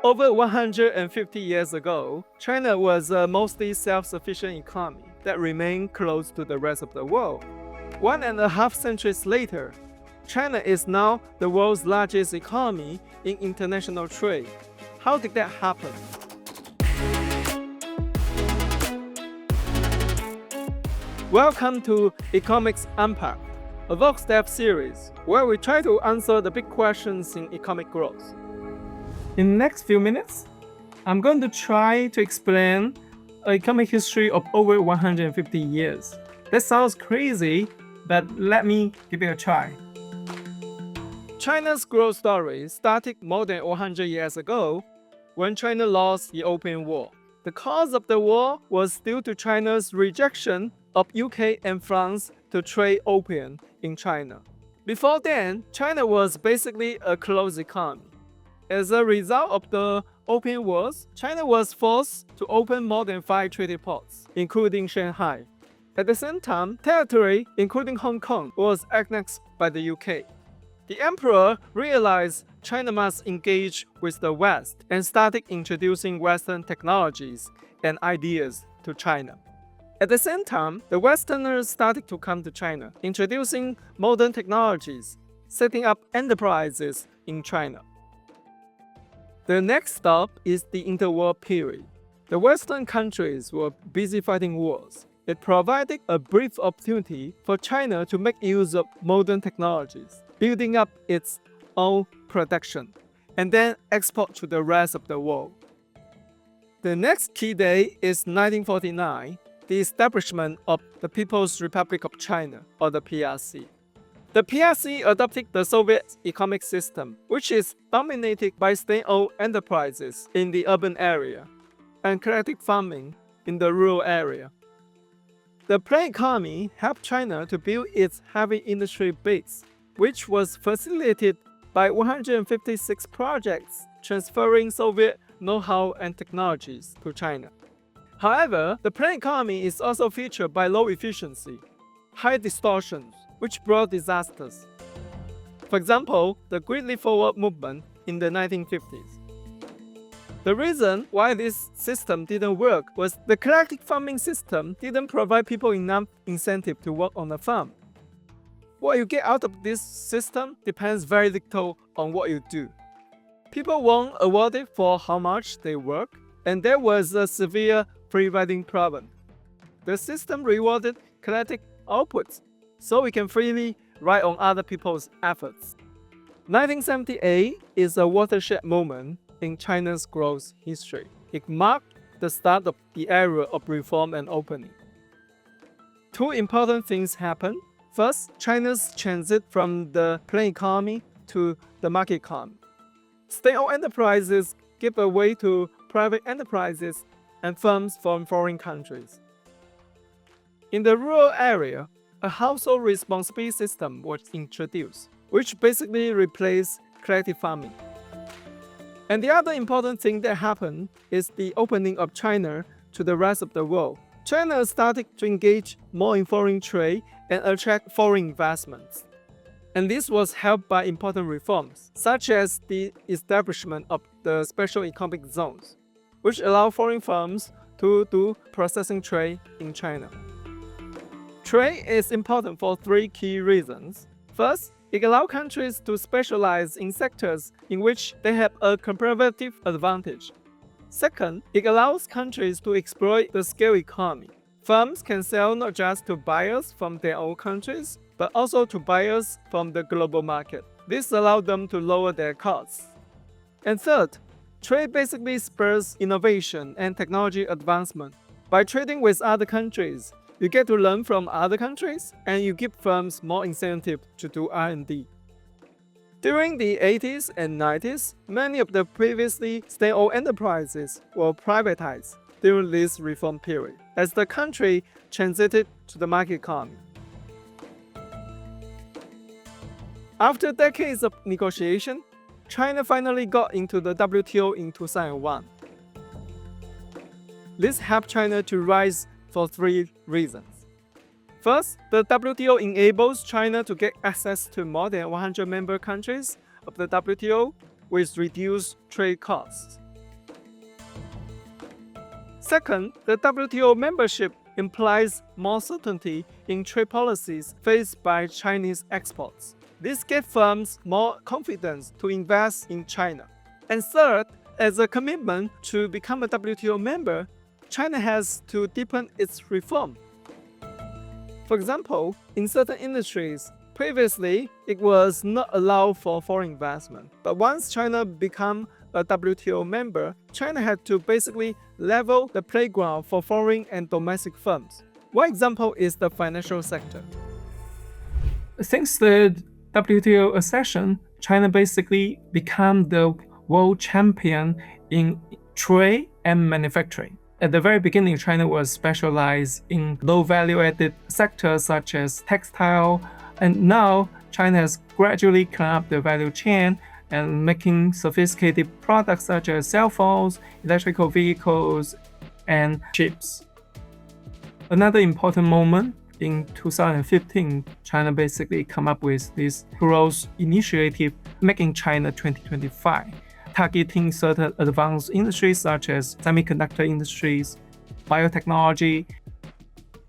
Over 150 years ago, China was a mostly self-sufficient economy that remained close to the rest of the world. 1.5 centuries later, China is now the world's largest economy in international trade. How did that happen? Welcome to Economics Unpacked, a Vox-Dev series where we try to answer the big questions in economic growth. In the next few minutes, I'm going to try to explain an economic history of over 150 years. That sounds crazy, but let me give it a try. China's growth story started more than 100 years ago when China lost the Opium War. The cause of the war was due to China's rejection of UK and France to trade opium in China. Before then, China was basically a closed economy. As a result of the Opium Wars, China was forced to open more than 5 treaty ports, including Shanghai. At the same time, territory, including Hong Kong, was annexed by the UK. The emperor realized China must engage with the West and started introducing Western technologies and ideas to China. At the same time, the Westerners started to come to China, introducing modern technologies, setting up enterprises in China. The next stop is the interwar period. The Western countries were busy fighting wars. It provided a brief opportunity for China to make use of modern technologies, building up its own production, and then export to the rest of the world. The next key day is 1949, the establishment of the People's Republic of China, or the PRC. The PRC adopted the Soviet economic system, which is dominated by state-owned enterprises in the urban area and collective farming in the rural area. The planned economy helped China to build its heavy industry base, which was facilitated by 156 projects transferring Soviet know-how and technologies to China. However, the planned economy is also featured by low efficiency, high distortions, which brought disasters. For example, the Great Leap Forward movement in the 1950s. The reason why this system didn't work was the collective farming system didn't provide people enough incentive to work on the farm. What you get out of this system depends very little on what you do. People weren't awarded for how much they work, and there was a severe free-riding problem. The system rewarded collective outputs, so we can freely ride on other people's efforts. 1978 is a watershed moment in China's growth history. It marked the start of the era of reform and opening. Two important things happened. First, China's transit from the planned economy to the market economy. State-owned enterprises give way to private enterprises and firms from foreign countries. In the rural area, a household responsibility system was introduced, which basically replaced collective farming. And the other important thing that happened is the opening of China to the rest of the world. China started to engage more in foreign trade and attract foreign investments. And this was helped by important reforms, such as the establishment of the special economic zones, which allow foreign firms to do processing trade in China. Trade is important for three key reasons. First, it allows countries to specialize in sectors in which they have a comparative advantage. Second, it allows countries to exploit the scale economy. Firms can sell not just to buyers from their own countries, but also to buyers from the global market. This allows them to lower their costs. And third, trade basically spurs innovation and technology advancement. By trading with other countries, you get to learn from other countries, and you give firms more incentive to do R&D. During the 80s and 90s, many of the previously state-owned enterprises were privatized during this reform period, as the country transited to the market economy. After decades of negotiation, China finally got into the WTO in 2001. This helped China to rise for three reasons. First, the WTO enables China to get access to more than 100 member countries of the WTO with reduced trade costs. Second, the WTO membership implies more certainty in trade policies faced by Chinese exports. This gave firms more confidence to invest in China. And third, as a commitment to become a WTO member, China has to deepen its reform. For example, in certain industries, previously it was not allowed for foreign investment. But once China became a WTO member, China had to basically level the playground for foreign and domestic firms. One example is the financial sector. Since the WTO accession, China basically became the world champion in trade and manufacturing. At the very beginning, China was specialized in low value-added sectors such as textile, and now China has gradually climbed up the value chain and making sophisticated products such as cell phones, electrical vehicles, and chips. Another important moment in 2015, China basically came up with this growth initiative, Making China 2025, targeting certain advanced industries such as semiconductor industries, biotechnology.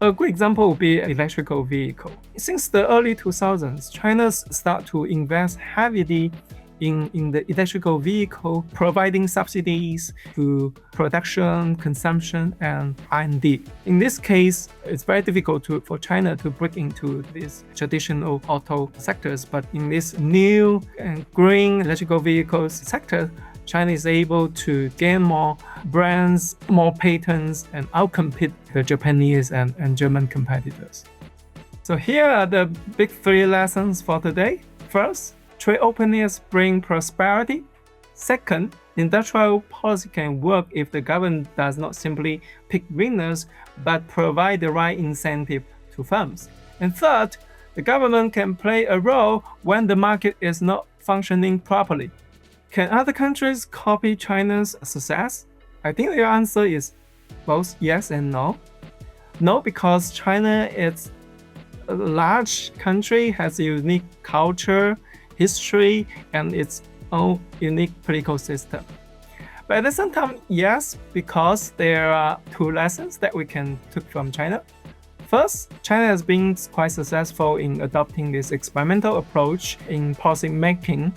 A good example would be electrical vehicle. Since the early 2000s, China started to invest heavily in the electrical vehicle, providing subsidies to production, consumption, and R&D. In this case, it's very difficult for China to break into these traditional auto sectors, but in this new and green electrical vehicles sector, China is able to gain more brands, more patents, and outcompete the Japanese and German competitors. So here are the big three lessons for today. First, trade openness brings prosperity. Second, industrial policy can work if the government does not simply pick winners, but provide the right incentive to firms. And third, the government can play a role when the market is not functioning properly. Can other countries copy China's success? I think the answer is both yes and no. No, because China is a large country, has a unique culture, history, and its own unique political system. But at the same time, yes, because there are two lessons that we can take from China. First, China has been quite successful in adopting this experimental approach in policy making.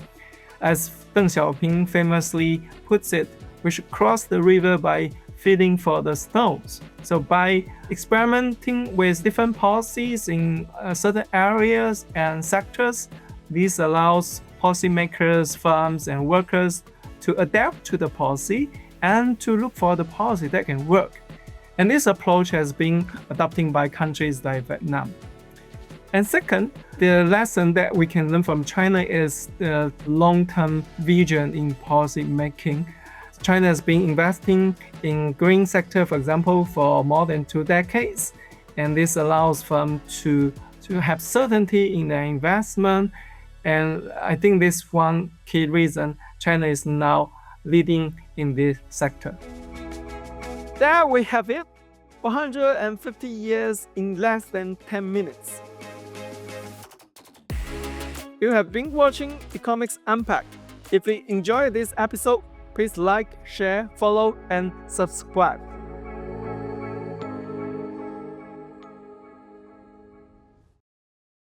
As Deng Xiaoping famously puts it, we should cross the river by feeling for the stones. So by experimenting with different policies in certain areas and sectors, this allows policymakers, firms, and workers to adapt to the policy and to look for the policy that can work. And this approach has been adopted by countries like Vietnam. And second, the lesson that we can learn from China is the long-term vision in policy making. China has been investing in green sector, for example, for more than 2 decades. And this allows firms to have certainty in their investment. And I think this is one key reason China is now leading in this sector. There we have it, 150 years in less than 10 minutes. You have been watching Economics Unpacked. If you enjoyed this episode, please like, share, follow, and subscribe.